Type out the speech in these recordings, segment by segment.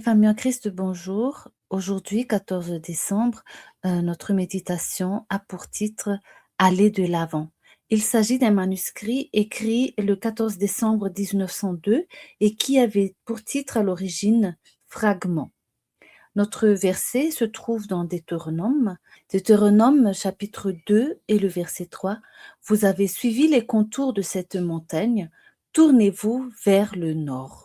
Famille en Christ, bonjour. Aujourd'hui, 14 décembre, notre méditation a pour titre Aller de l'avant. Il s'agit d'un manuscrit écrit le 14 décembre 1902 et qui avait pour titre à l'origine Fragments. Notre verset se trouve dans Deutéronome chapitre 2 et le verset 3. Vous avez suivi les contours de cette montagne, tournez-vous vers le nord.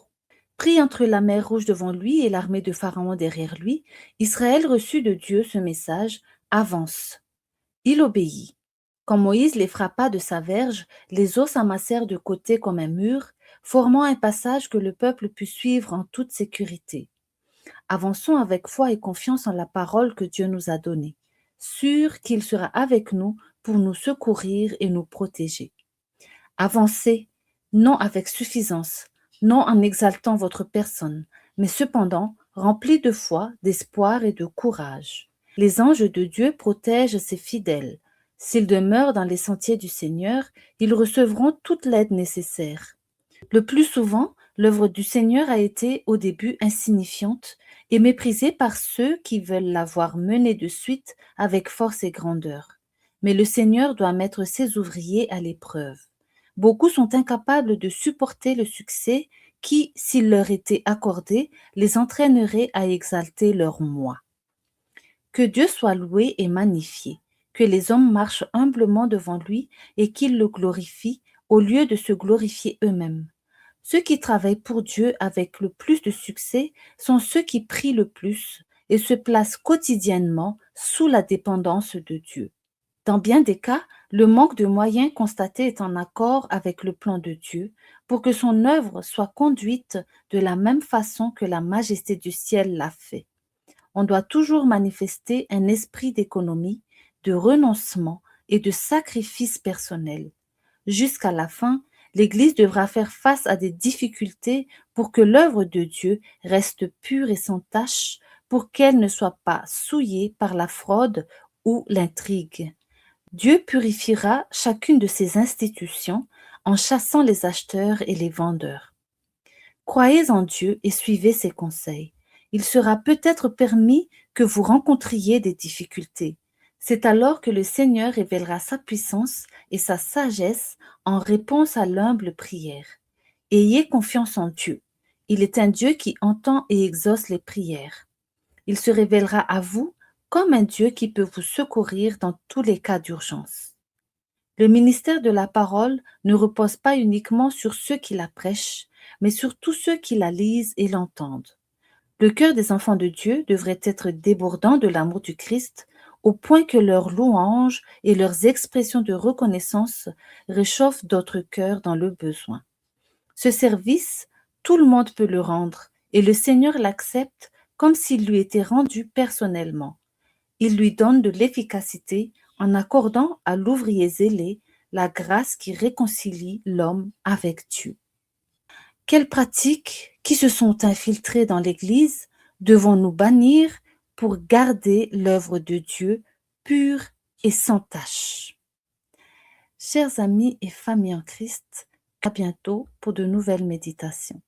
Pris entre la mer Rouge devant lui et l'armée de Pharaon derrière lui, Israël reçut de Dieu ce message: Avance. Il obéit. Quand Moïse les frappa de sa verge, les eaux s'amassèrent de côté comme un mur, formant un passage que le peuple put suivre en toute sécurité. Avançons avec foi et confiance en la parole que Dieu nous a donnée, sûrs qu'il sera avec nous pour nous secourir et nous protéger. Avancez, non avec suffisance, non en exaltant votre personne, mais cependant remplis de foi, d'espoir et de courage. Les anges de Dieu protègent ses fidèles. S'ils demeurent dans les sentiers du Seigneur, ils recevront toute l'aide nécessaire. Le plus souvent, l'œuvre du Seigneur a été au début insignifiante et méprisée par ceux qui veulent la voir menée de suite avec force et grandeur. Mais le Seigneur doit mettre ses ouvriers à l'épreuve. Beaucoup sont incapables de supporter le succès qui, s'il leur était accordé, les entraînerait à exalter leur moi. Que Dieu soit loué et magnifié, que les hommes marchent humblement devant lui et qu'ils le glorifient au lieu de se glorifier eux-mêmes. Ceux qui travaillent pour Dieu avec le plus de succès sont ceux qui prient le plus et se placent quotidiennement sous la dépendance de Dieu. Dans bien des cas, le manque de moyens constaté est en accord avec le plan de Dieu pour que son œuvre soit conduite de la même façon que la majesté du ciel l'a fait. On doit toujours manifester un esprit d'économie, de renoncement et de sacrifice personnel. Jusqu'à la fin, l'Église devra faire face à des difficultés pour que l'œuvre de Dieu reste pure et sans tache, pour qu'elle ne soit pas souillée par la fraude ou l'intrigue. Dieu purifiera chacune de ces institutions en chassant les acheteurs et les vendeurs. Croyez en Dieu et suivez ses conseils. Il sera peut-être permis que vous rencontriez des difficultés. C'est alors que le Seigneur révélera sa puissance et sa sagesse en réponse à l'humble prière. Ayez confiance en Dieu. Il est un Dieu qui entend et exauce les prières. Il se révélera à vous comme un Dieu qui peut vous secourir dans tous les cas d'urgence. Le ministère de la parole ne repose pas uniquement sur ceux qui la prêchent, mais sur tous ceux qui la lisent et l'entendent. Le cœur des enfants de Dieu devrait être débordant de l'amour du Christ, au point que leurs louanges et leurs expressions de reconnaissance réchauffent d'autres cœurs dans le besoin. Ce service, tout le monde peut le rendre, et le Seigneur l'accepte comme s'il lui était rendu personnellement. Il lui donne de l'efficacité en accordant à l'ouvrier zélé la grâce qui réconcilie l'homme avec Dieu. Quelles pratiques qui se sont infiltrées dans l'Église devons-nous bannir pour garder l'œuvre de Dieu pure et sans tache? Chers amis et familles en Christ, à bientôt pour de nouvelles méditations.